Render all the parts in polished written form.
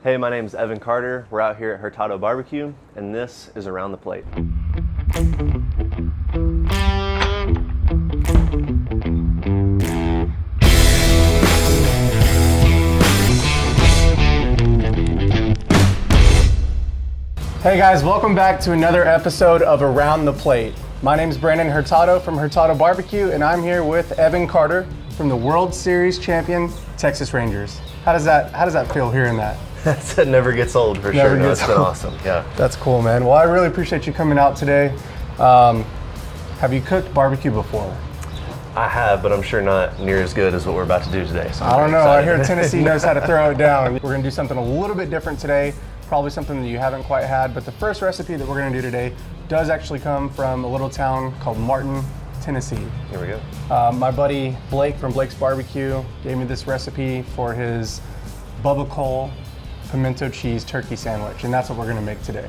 Hey, my name's Evan Carter. We're out here at Hurtado Barbecue, and this is Around the Plate. Hey guys, welcome back to another episode of Around the Plate. My name is Brandon Hurtado from Hurtado Barbecue, and I'm here with Evan Carter from the World Series champion Texas Rangers. How does that feel hearing that? That never gets old for Never sure. No, gets it's been old. awesome. Yeah. That's cool, man. Well, I really appreciate you coming out today. Have you cooked barbecue before? I have, but I'm sure not near as good as what we're about to do today. So I don't know. I hear excited. Tennessee knows how to throw it down. We're gonna do something a little bit different today. Probably something that you haven't quite had, but the first recipe that we're gonna do today does actually come from a little town called Martin, Tennessee. Here we go. My buddy Blake from Blake's Barbecue gave me this recipe for his Bubba Cole pimento cheese turkey sandwich, and that's what we're gonna make today.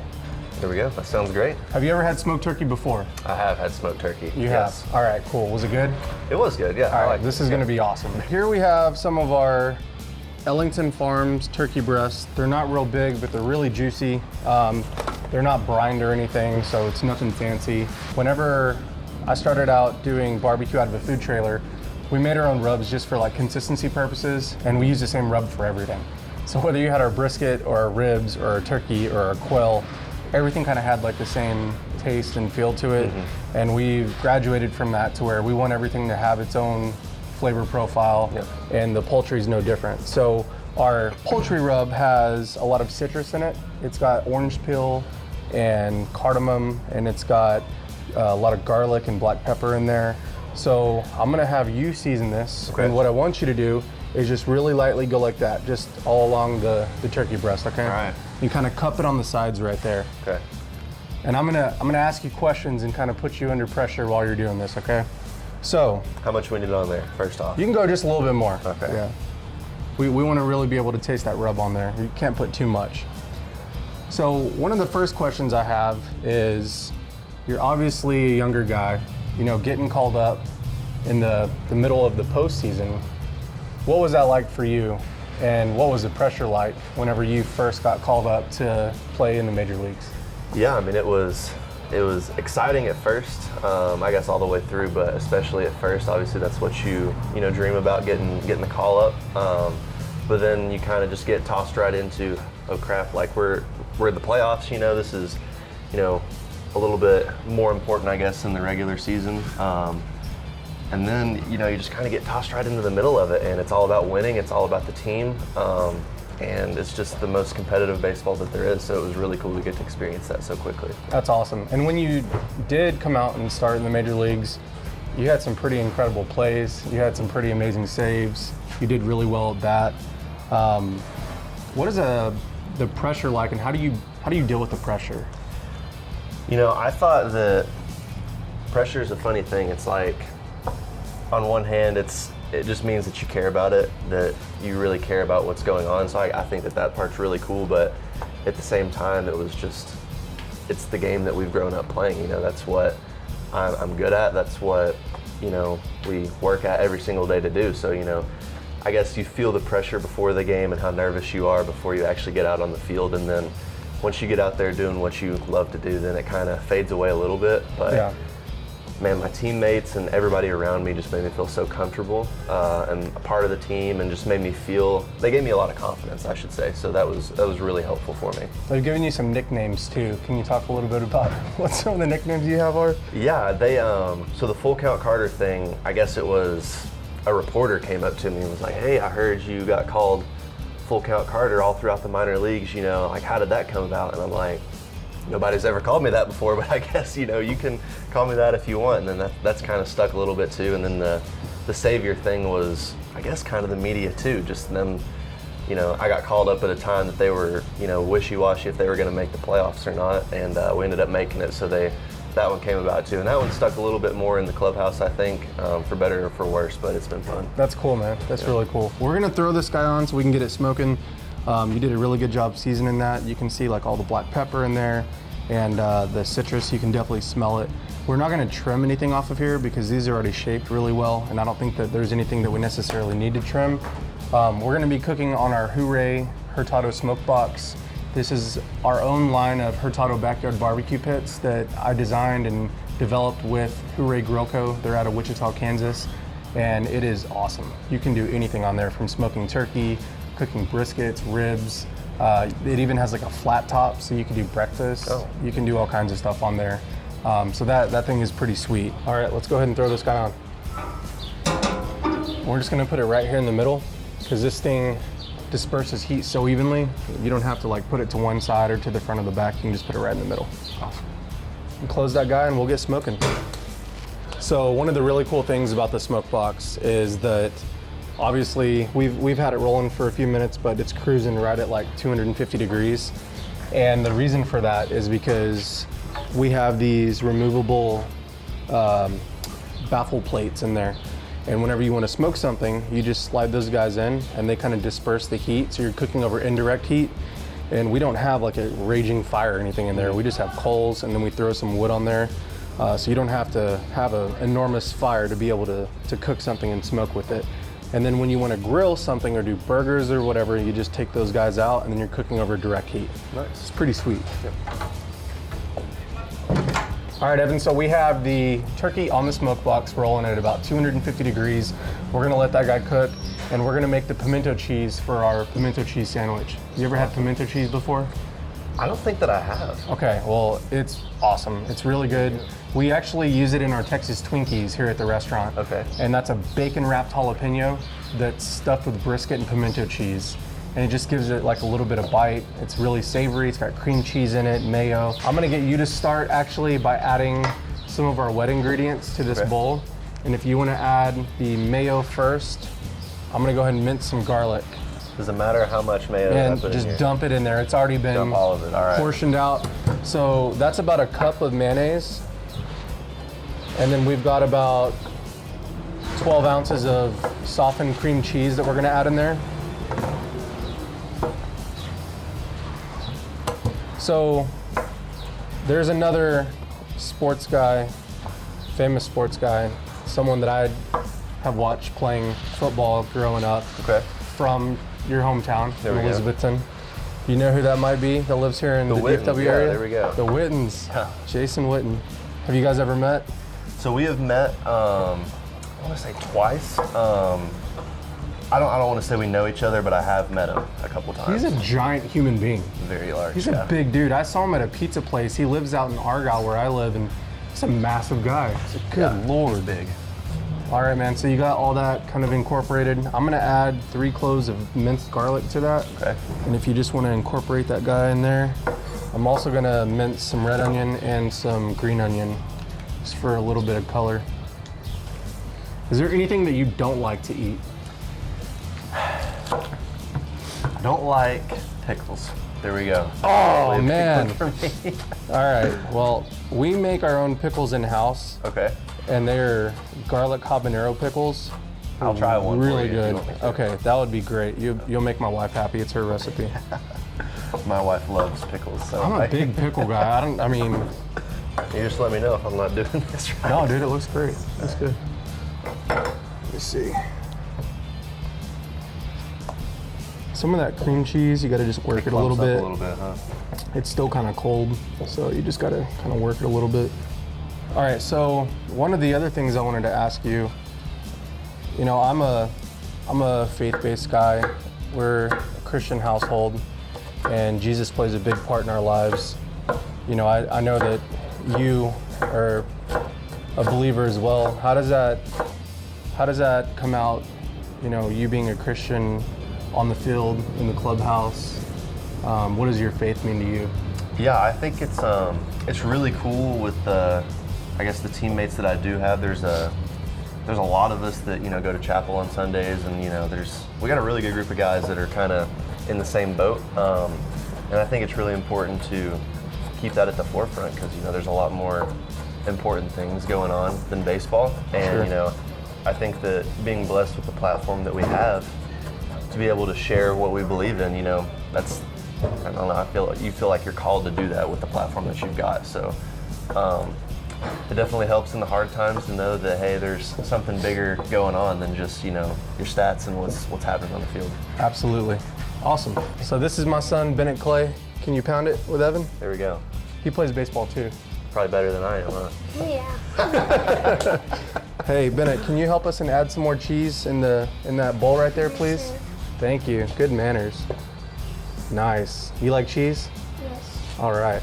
There we go. That sounds great. Have you ever had smoked turkey before? I have had smoked turkey. You Yes. have? All right, cool. Was it good? It was good, yeah. All right, this is gonna be awesome. Here we have some of our Arlington Farms turkey breasts. They're not real big, but they're really juicy. They're not brined or anything, so it's nothing fancy. Whenever I started out doing barbecue out of a food trailer, we made our own rubs just for like consistency purposes, and we use the same rub for everything. So whether you had our brisket or our ribs or our turkey or our quail, everything kind of had like the same taste and feel to it. And we've graduated from that to where we want everything to have its own flavor profile, and the poultry is no different. So our poultry rub has a lot of citrus in it. It's got orange peel and cardamom, and it's got a lot of garlic and black pepper in there. So I'm gonna have you season this, and what I want you to do is just really lightly go like that, just all along the turkey breast, okay? All right. You kind of cup it on the sides right there. Okay. And I'm gonna ask you questions and kind of put you under pressure while you're doing this, okay? So, How much we need on there, first off? you can go just a little bit more. Okay. Yeah. We want to really be able to taste that rub on there. You can't put too much. So one of the first questions I have is, you're obviously a younger guy, you know, getting called up in the middle of the postseason. What was that like for you? And what was the pressure like whenever you first got called up to play in the major leagues? Yeah, I mean, it was exciting at first, I guess all the way through, but especially at first. Obviously, that's what you dream about, getting the call up. But then you kind of just get tossed right into, oh crap, like we're in the playoffs. This is a little bit more important, I guess, than the regular season. And then you just kind of get tossed right into the middle of it, and it's all about winning. It's all about the team. And it's just the most competitive baseball that there is, so it was really cool to get to experience that so quickly. That's awesome. And when you did come out and start in the major leagues, you had some pretty incredible plays. You had some pretty amazing saves. You did really well at that. What is the pressure like, and how do you deal with the pressure? I thought that pressure is a funny thing. It's like, on one hand, it just means that you care about it, that you really care about what's going on. So I think that part's really cool, but at the same time, it's the game that we've grown up playing. That's what I'm good at. That's what, we work at every single day to do. So, I guess you feel the pressure before the game and how nervous you are before you actually get out on the field. And then once you get out there doing what you love to do, then it kind of fades away a little bit. But Yeah. Man, my teammates and everybody around me just made me feel so comfortable and a part of the team, and just made me feel, they gave me a lot of confidence, I should say. So that was really helpful for me. They've given you some nicknames too. Can you talk a little bit about what some of the nicknames you have are? Yeah, they so the full count Carter thing, I guess it was a reporter came up to me and was like, hey, I heard you got called full count Carter all throughout the minor leagues, like how did that come about? And I'm like, nobody's ever called me that before, but I guess, you can call me that if you want. And then that's kind of stuck a little bit too. And then the savior thing was, I guess, kind of the media too, just them, I got called up at a time that they were, wishy-washy if they were going to make the playoffs or not. And we ended up making it. So that one came about too. And that one stuck a little bit more in the clubhouse, I think, for better or for worse, but it's been fun. That's cool, man. That's really cool. We're going to throw this guy on so we can get it smoking. You did a really good job seasoning that. You can see like all the black pepper in there and the citrus, you can definitely smell it. We're not gonna trim anything off of here because these are already shaped really well, and I don't think that there's anything that we necessarily need to trim. We're gonna be cooking on our Hurtado Smoke Box. This is our own line of Hurtado backyard barbecue pits that I designed and developed with Hooray Grill Co. They're out of Wichita, Kansas, and it is awesome. You can do anything on there, from smoking turkey, cooking briskets, ribs. It even has like a flat top, so you can do breakfast. Oh. You can do all kinds of stuff on there. So that thing is pretty sweet. All right, let's go ahead and throw this guy on. We're just gonna put it right here in the middle, because this thing disperses heat so evenly. You don't have to like put it to one side or to the front of the back. You can just put it right in the middle. Awesome. And close that guy and we'll get smoking. So one of the really cool things about the smoke box is that obviously we've had it rolling for a few minutes, but it's cruising right at like 250 degrees. And the reason for that is because we have these removable baffle plates in there. And whenever you want to smoke something, you just slide those guys in and they kind of disperse the heat. So you're cooking over indirect heat. And we don't have like a raging fire or anything in there. We just have coals and then we throw some wood on there. So you don't have to have an enormous fire to be able to cook something and smoke with it. And then when you want to grill something or do burgers or whatever, you just take those guys out and then you're cooking over direct heat. Nice. It's pretty sweet. Yep. All right, Evan, so we have the turkey on the smoke box rolling at about 250 degrees. We're gonna let that guy cook, and we're gonna make the pimento cheese for our pimento cheese sandwich. You ever had pimento cheese before? I don't think that I have. Okay, well, it's awesome. It's really good. We actually use it in our Texas Twinkies here at the restaurant. Okay. And that's a bacon-wrapped jalapeno that's stuffed with brisket and pimento cheese. And it just gives it like a little bit of bite. It's really savory. It's got cream cheese in it, mayo. I'm gonna get you to start actually by adding some of our wet ingredients to this bowl. And if you wanna add the mayo first, I'm gonna go ahead and mince some garlic. Does it matter how much mayo And I put just in here? dump it in there. It's already been Dump all of it, all right. portioned out. So that's about a cup of mayonnaise. And then we've got about 12 ounces of softened cream cheese that we're gonna add in there. So there's another sports guy, famous sports guy, someone that I have watched playing football growing up. Okay. From your hometown, There we go. Elizabethton. You know who that might be that lives here in the Wittens, DFW yeah, area? there we go. The Wittens. Yeah. Jason Witten. Have you guys ever met? So we have met, I want to say twice. I don't want to say we know each other, but I have met him a couple times. He's a giant human being. Very large. He's yeah. a big dude. I saw him at a pizza place. He lives out in Argyle where I live, and he's a massive guy. Good Lord. He's big. All right, man, so you got all that kind of incorporated. I'm gonna add 3 cloves of minced garlic to that. Okay. And if you just wanna incorporate that guy in there, I'm also gonna mince some red onion and some green onion, just for a little bit of color. Is there anything that you don't like to eat? I don't like pickles. There we go. Oh, Really a big man. one for me. All right, well, we make our own pickles in-house, Okay. and they're garlic habanero pickles. I'll try one for Really you if you good. want me to. Okay, that would be great. You'll make my wife happy. It's her recipe. My wife loves pickles, so I'm a big pickle guy. you just let me know if I'm not doing this right. No, dude, it looks great. That's good. Let me see. Some of that cream cheese, you gotta just work it a little Clumps up bit. a little bit, huh? It's still kind of cold, so you just gotta kind of work it a little bit. All right, so one of the other things I wanted to ask you, you know, I'm a faith-based guy. We're a Christian household, and Jesus plays a big part in our lives. You know, I know that you are a believer as well. How does that come out, you know, you being a Christian on the field, in the clubhouse? What does your faith mean to you? Yeah, I think it's really cool with I guess the teammates that I do have. There's a lot of us that, you know, go to chapel on Sundays, and, you know, we got a really good group of guys that are kind of in the same boat. And I think it's really important to keep that at the forefront, because, you know, there's a lot more important things going on than baseball. And, Sure. you know, I think that being blessed with the platform that we have to be able to share what we believe in, you know, I don't know, you feel like you're called to do that with the platform that you've got. So it definitely helps in the hard times to know that, hey, there's something bigger going on than just, you know, your stats and what's happening on the field. Absolutely. Awesome. So this is my son, Bennett Clay. Can you pound it with Evan? There we go. He plays baseball too. Probably better than I am, huh? Yeah. Hey, Bennett, can you help us and add some more cheese in that bowl right there, please? Sure. Thank you. Good manners. Nice. You like cheese? Yes. All right.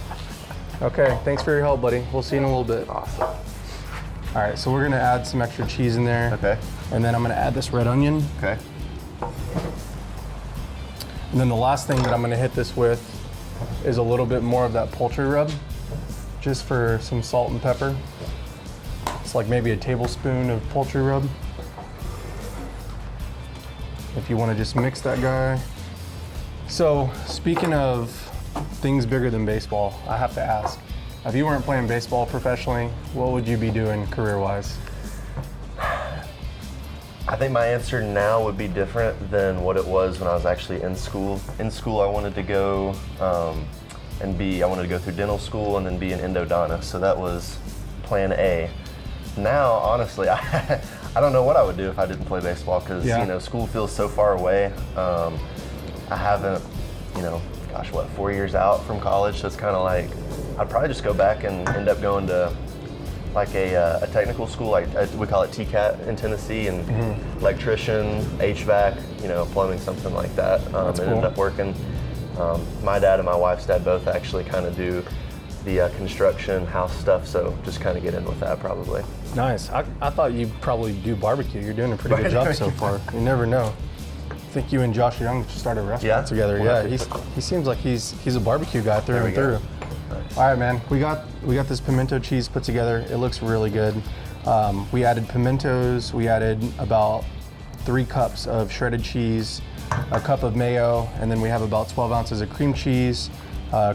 Okay, thanks for your help, buddy. We'll see you in a little bit. Awesome. All right, so we're gonna add some extra cheese in there. Okay. And then I'm gonna add this red onion. Okay. And then the last thing that I'm gonna hit this with is a little bit more of that poultry rub, just for some salt and pepper. It's like maybe a tablespoon of poultry rub. If you wanna just mix that guy. So, speaking of things bigger than baseball, I have to ask, if you weren't playing baseball professionally, what would you be doing career-wise? I think my answer now would be different than what it was when I was actually in school. In school, I wanted to go I wanted to go through dental school and then be an endodontist. So that was plan A. Now, honestly, I don't know what I would do if I didn't play baseball because, Yeah. you know, school feels so far away. I haven't, you know, 4 years out from college. So it's kind of like, I'd probably just go back and end up going to like a technical school, like we call it TCAT in Tennessee, and electrician, HVAC, you know, plumbing, something like that. And cool. ended up working. My dad and my wife's dad both actually kind of do the construction house stuff, so just kind of get in with that probably. Nice. I thought you'd probably do barbecue. You're doing a pretty good job so far. You never know. I think you and Josh Young started a restaurant together. Yeah, he seems like he's a barbecue guy through and through. Nice. All right, man. We got this pimento cheese put together. It looks really good. We added pimentos. We added about 3 cups of shredded cheese, a cup of mayo, and then we have about 12 ounces of cream cheese,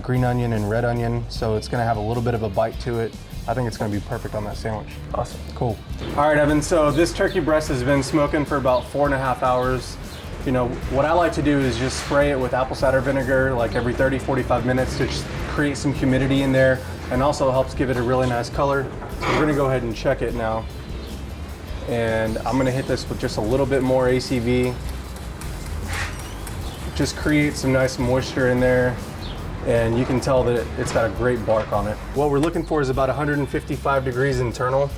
green onion and red onion. So it's gonna have a little bit of a bite to it. I think it's gonna be perfect on that sandwich. Awesome. Cool. All right, Evan, so this turkey breast has been smoking for about 4.5 hours. You know, what I like to do is just spray it with apple cider vinegar like every 30, 45 minutes to just create some humidity in there, and also helps give it a really nice color. So we're gonna go ahead and check it now. And I'm gonna hit this with just a little bit more ACV. Just create some nice moisture in there. And you can tell that it's got a great bark on it. What we're looking for is about 155 degrees internal.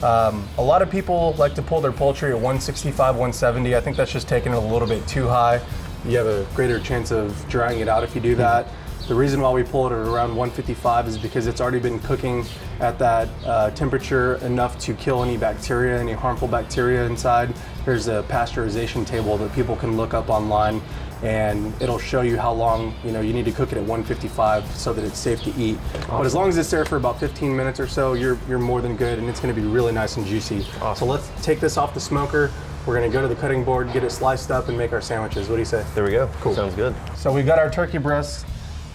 A lot of people like to pull their poultry at 165, 170. I think that's just taking it a little bit too high. You have a greater chance of drying it out if you do that. The reason why we pull it at around 155 is because it's already been cooking at that temperature enough to kill any bacteria, any harmful bacteria inside. There's a pasteurization table that people can look up online, and it'll show you how long you need to cook it at 155 so that it's safe to eat. Awesome. But as long as it's there for about 15 minutes or so, you're more than good, and it's going to be really nice and juicy. Awesome. So let's take this off the smoker. We're going to go to the cutting board, get it sliced up, and make our sandwiches. What do you say? There we go. Cool. Sounds good. So we got our turkey breast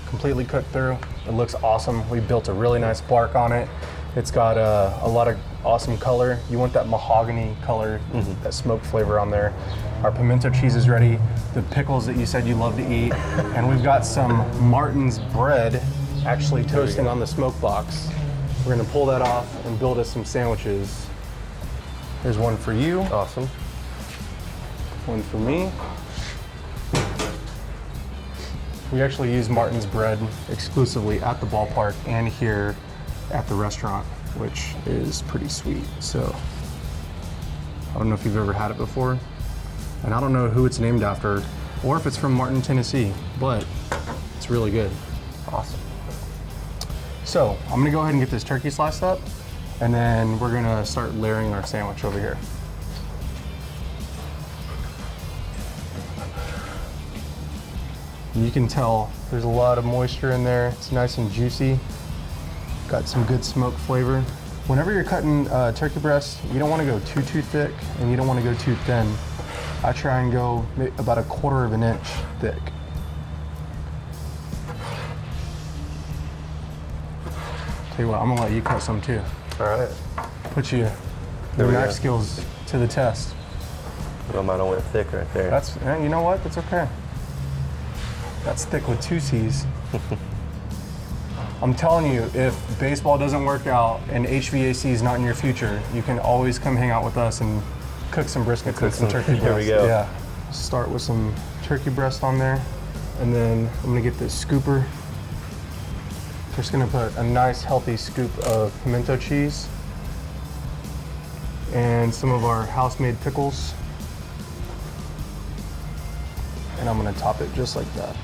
completely cooked through. It looks awesome. We built a really nice bark on it. It's got a lot of awesome color. You want that mahogany color, that smoked flavor on there. Our pimento cheese is ready. The pickles that you said you love to eat. And we've got some Martin's bread actually toasting on the smoke box. We're gonna pull that off and build us some sandwiches. There's one for you. Awesome. One for me. We actually use Martin's bread exclusively at the ballpark and here at the restaurant, which is pretty sweet. So I don't know if you've ever had it before, and I don't know who it's named after or if it's from Martin, Tennessee, but it's really good. Awesome. So I'm gonna go ahead and get this turkey sliced up, and then we're gonna start layering our sandwich over here. You can tell there's a lot of moisture in there. It's nice and juicy. Got some good smoke flavor. Whenever you're cutting turkey breast, you don't want to go too thick, and you don't want to go too thin. I try and go about 1/4 inch thick. Tell you what, I'm gonna let you cut some too. All right. Put your knife skills to the test. Well, mine went thick right there. You know what? That's okay. That's thick with 2 C's. I'm telling you, if baseball doesn't work out and HVAC is not in your future, you can always come hang out with us and cook some briskets and some turkey breast. There we go. Yeah. Start with some turkey breast on there. And then I'm gonna get this scooper. Just gonna put a nice healthy scoop of pimento cheese and some of our house-made pickles. And I'm gonna top it just like that.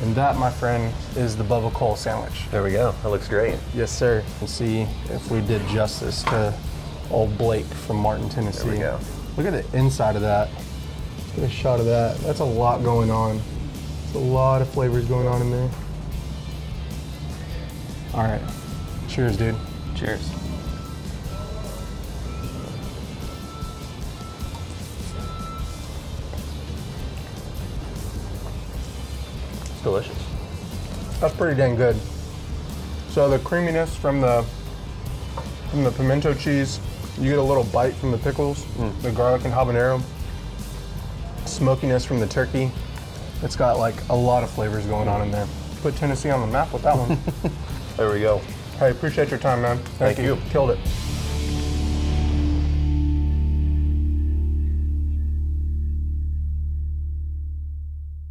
And that, my friend, is the Bubba Cole sandwich. There we go. That looks great. Yes, sir. Let's see if we did justice to old Blake from Martin, Tennessee. There we go. Look at the inside of that. Let's get a shot of that. That's a lot going on. There's a lot of flavors going on in there. All right. Cheers, dude. Cheers. It's delicious. That's pretty dang good. So the creaminess from the pimento cheese, you get a little bite from the pickles, the garlic and habanero, smokiness from the turkey. It's got like a lot of flavors going on in there. Put Tennessee on the map with that one. There we go. Hey, appreciate your time, man. Thank you. Killed it.